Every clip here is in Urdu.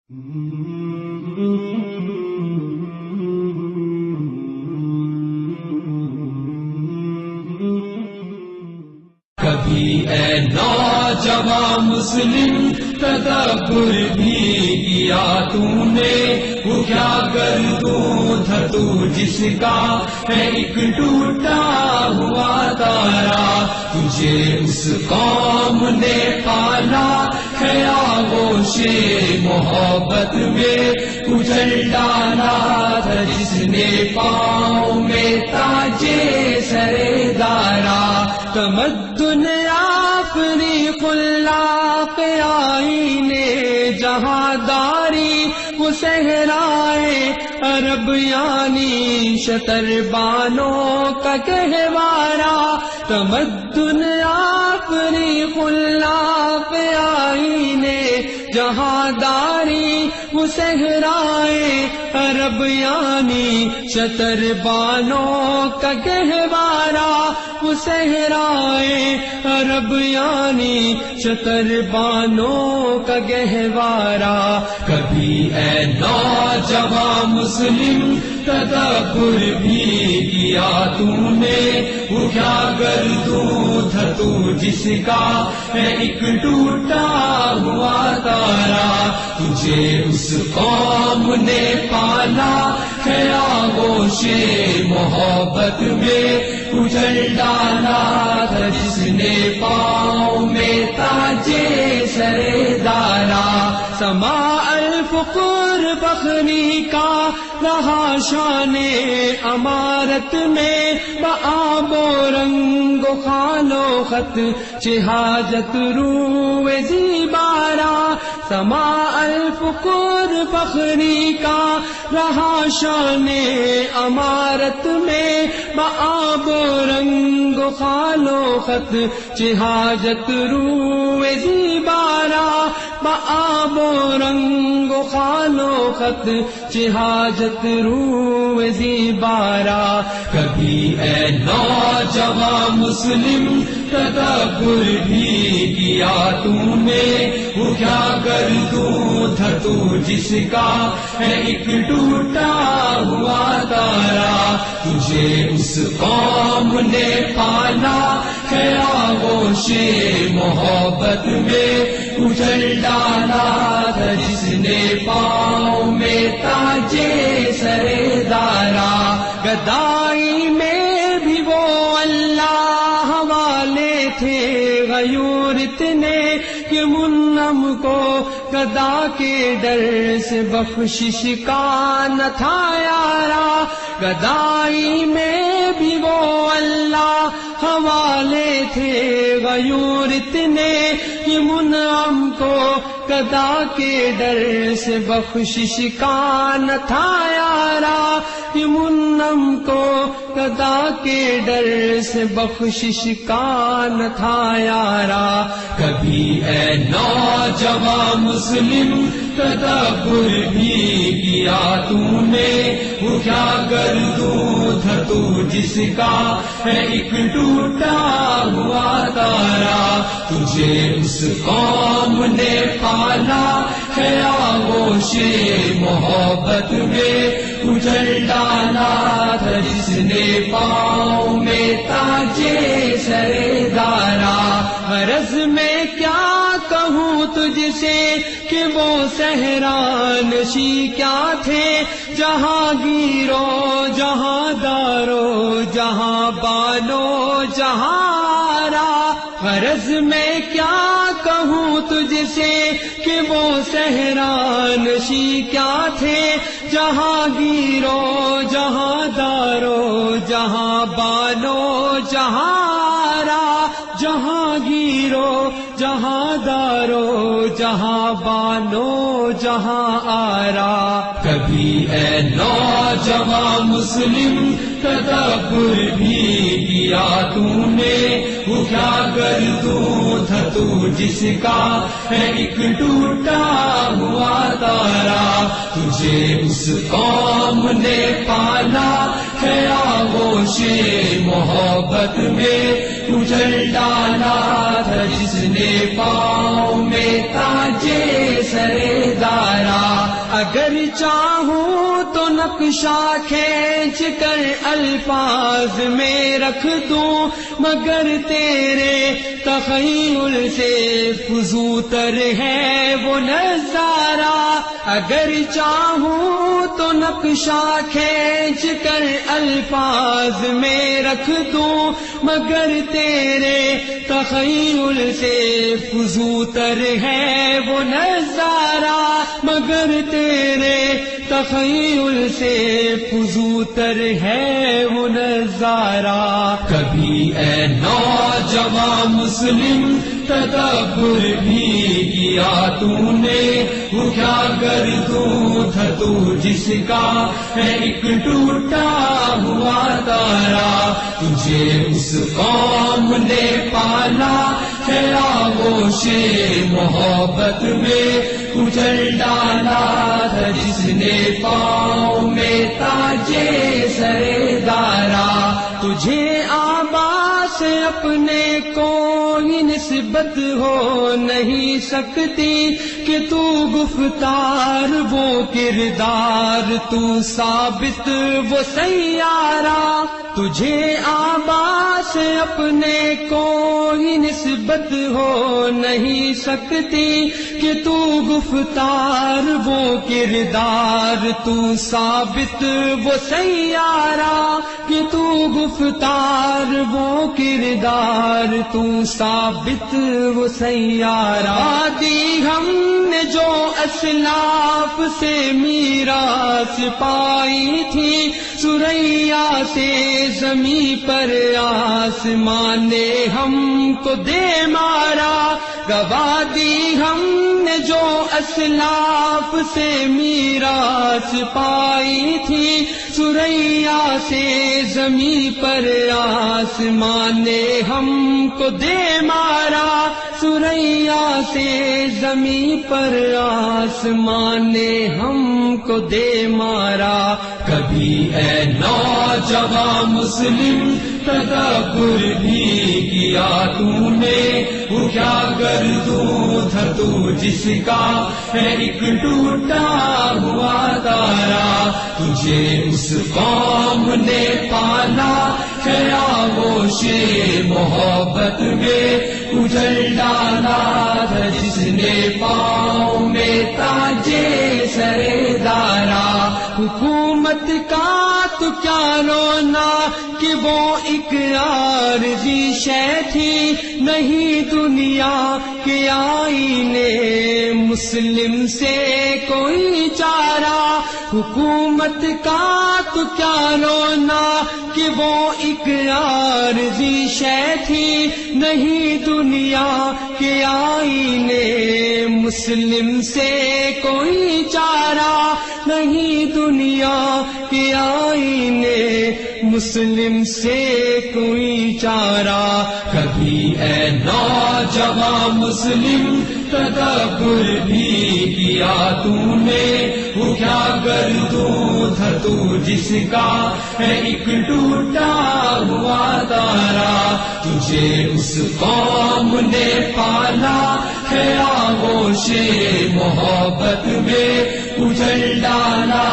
کبھی اے نوجوان مسلم تدبر بھی کیا تو نے، وہ کیا گردوں تھا تو جس کا ہے ایک ٹوٹا ہوا تارا، تجھے اس قوم نے پالا ہے آغوش محبت میں کچل ڈالا تھا، جس نے پاؤں میں تاجے سرے دارا، تمدن اپنی خلاق آئینے جہاں داری وہ صحرائے عرب یعنی شتر بانوں کا گہوارہ، تمدن اپنی خلاق آئینے جہاں داری وہ صحرائے عرب یعنی شتر بانوں کا گہوارہ، وہ صحرائے عرب یعنی شتر بانوں کا گہوارہ، کبھی اے نوجوان مسلم تدبر بھی کیا تو نے، وہ کیا گردوں تھا تو جس کا ہے ایک ٹوٹا ہوا تارا، تجھے اس قوم نے پالا ہے آغوش محبت میں کچل ڈالا تھا، جس نے پاؤں میں تاجے سرے دارا، سماع الفقر فخری کا رہا شان امارت میں، بآب و رنگ و خال و خط چہاجت روئے زیبارا، سماع الفقر فخری کا رہا شان امارت میں، بآب و رنگ و خال و خط چہاجت روئے زیبارا، بآب و رنگ و خال و خط چہاجت روئے زیبارا، کبھی اے نوجوان مسلم تدبر بھی کیا تو نے، وہ کیا گردوں تھا تو جس کا ہے ایک ٹوٹا ہوا تارا، تجھے اس قوم نے پالا ہے آغوش محبت میں کچل ڈالا تھا، جس نے پاؤں میں تاجے سرے دارا، گدائی میں بھی وہ اللہ والے تھے غیور اتنے کہ منعم کو گدا کے ڈر سے بخشش کا نہ تھا یارا، گدائی میں بھی وہ اللہ حوالے تھے غیور اتنے کہ منعم کو گدا کے ڈر سے بخشش کا نہ تھا یارا، کہ منعم کو گدا کے ڈر سے بخشش کا نہ تھا یارا، کبھی اے نوجوان مسلم تدبر بھی کیا تو نے، وہ کیا گردوں تھا تو جس کا ہے ایک ٹوٹا ہوا تارا، تجھے اس قوم نے پالا ہے آغوش محبت میں کچل ڈالا تھا، جس نے پاؤں میں تاجے سرے دارا، غرض میں کیا کہوں تجھ سے کہ وہ صحرانشی کیا تھے، جہاں گیرو جہاں دارو جہاں بانو جہاں آرا، غرض میں کیا کہوں تجھ سے کہ وہ صحرانشی کیا تھے، جہاں گیرو جہاں دارو جہاں بانو جہاں آرا، جہاں گیرو جہاں دارو جہاں بانو جہاں آرا، کبھی اے نوجوان مسلم تدبر بھی کیا تو نے، وہ کیا گردوں تھا تو جس کا ہے ایک ٹوٹا ہوا تارا، تجھے اس قوم نے پالا ہے آغوش محبت میں کچل ڈالا تھا، جس نے پاؤں میں تاجے سرے دارا، اگر چاہوں تو نقشہ کھینچ کر الفاظ میں رکھ دوں، مگر تیرے تخیل سے فزوتر ہے وہ نظارہ۔ اگر چاہوں تو نقشہ کھینچ کر الفاظ میں رکھ دوں، مگر تیرے تخیل سے فزوتر ہے وہ نظارہ، مگر تیرے تخیل سے فزوتر ہے وہ نظارہ۔ کبھی اے نوجوان مسلم تدبر بھی کیا تو نے، وہ کیا گردوں تھا تو جس کا ہے ایک ٹوٹا ہوا تارا، تجھے اس قوم نے پالا ہے آغوش محبت میں کچل ڈالا تھا، جس نے پاؤں میں تاجے سر دارا۔ تجھے آبا سے اپنے کوئی نسبت ہو نہیں سکتی کہ تو گفتار وہ کردار، تو ثابت وہ سیارہ۔ تجھے آبا سے اپنے کوئی نسبت ہو نہیں سکتی کہ تو گفتار وہ کردار، تو ثابت وہ سیارہ، کہ تو گفتار وہ کردار، تو ثابت وہ سیارہ۔ دی ہم نے جو اسلاف سے میراث پائی تھی، ثریا سے زمیں پر آسمان نے ہم کو دے مارا، گواہ دی ہم نے جو اسلاف سے میراث پائی تھی، ثریا سے زمیں پر آسمان نے ہم کو دے مارا، ثریا سے زمیں پر آسمان نے ہم کو دے مارا۔ کبھی اے نوجوان مسلم تدبر بھی کیا تو نے، وہ کیا گردوں تھا تو جس کا ہے ایک ٹوٹا ہوا تارا، تجھے اس قوم نے پالا ہے آغوش محبت میں کچل ڈالا تھا، جس نے پاؤں میں تاجے سر دارا۔ حکومت کا تو کیا رونا کہ وہ ایک عارضی شے تھی، نہیں دنیا کے آئینے مسلم سے کوئی چارہ۔ حکومت کا تو کیا رونا کہ وہ ایک عارضی شے تھی، نہیں دنیا کے آئینے مسلم سے کوئی چارہ، نہیں دنیا کے آئینے مسلم سے کوئی چارہ۔ کبھی اے نوجوان مسلم تدبر بھی کیا تو نے، وہ کیا گردوں تھا تو جس کا ہے ایک ٹوٹا ہوا تارا، تجھے اس قوم نے پالا ہے آغوش محبت میں کچل ڈالا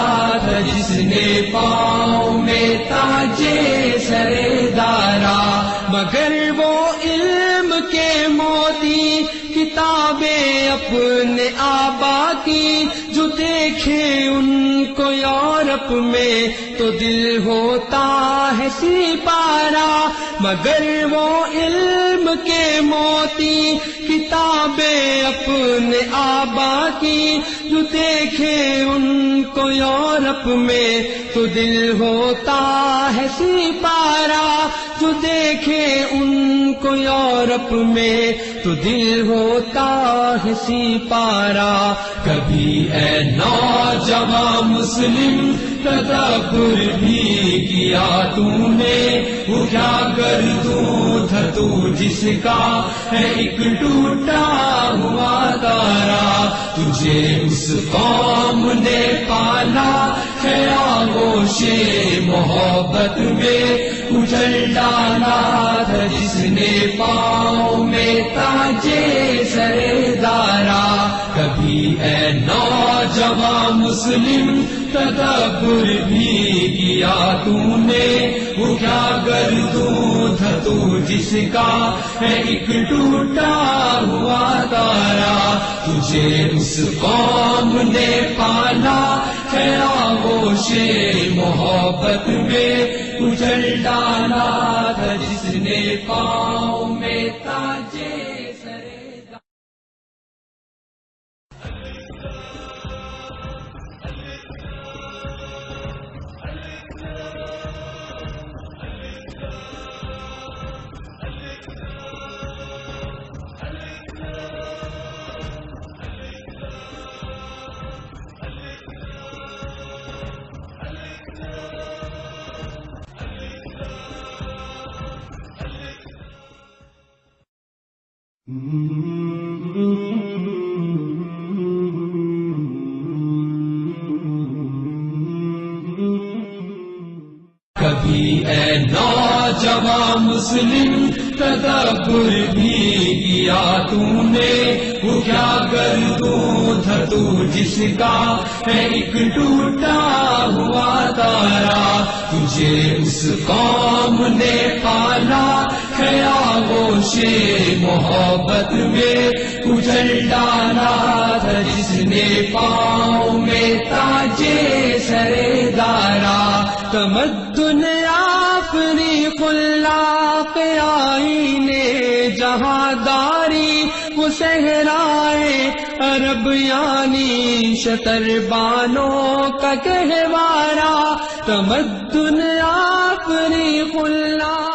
تھا، جس نے پاؤں میں تاجے سر دارا۔ مگر وہ علم کے موتی کتابیں اپنے آبا کی، جو دیکھے ان کو یورپ میں تو دل ہوتا ہے سپارہ۔ مگر وہ علم کے موتی کتابیں اپنے آبا کی، جو دیکھے ان کو یورپ میں تو دل ہوتا ہے سپارہ، جو دیکھے ان کو یورپ میں تو دل ہوتا ہے سپارہ۔ کبھی اے نوجوان مسلم تدبر بھی کیا تو نے، وہ کیا گردوں تھا تو جس کا ہے ایک ٹوٹا ہوا تارا، تجھے اس قوم نے پالا ہے آغوش محبت میں کچل ڈالا تھا، جس نے پاؤں میں تاجے سر دارا۔ کبھی اے نوجوان مسلم تدبر بھی کیا تو نے، وہ کیا گردوں تھا تو جس کا ہے ایک ٹوٹا ہوا تارا، تجھے اس قوم نے پالا ہے آغوش محبت میں، کچل ڈالا تھا جس نے پاؤں میں تاجے کبھی اے نوجوان مسلم تدبر بھی کیا تو نے، وہ کیا گردوں تھا تو جس کا ہے ایک ٹوٹا ہوا تارا، تجھے اس قوم نے پالا ہے آغوش محبت میں، کچل ڈالا تھا جس نے پاؤں میں تاجے سرے دارا، تمدن افریق اللہ آئینے جہاں داری، وہ صحرائے عرب یعنی شتر بانوں کا گہوارہ، تمدن افریق اللہ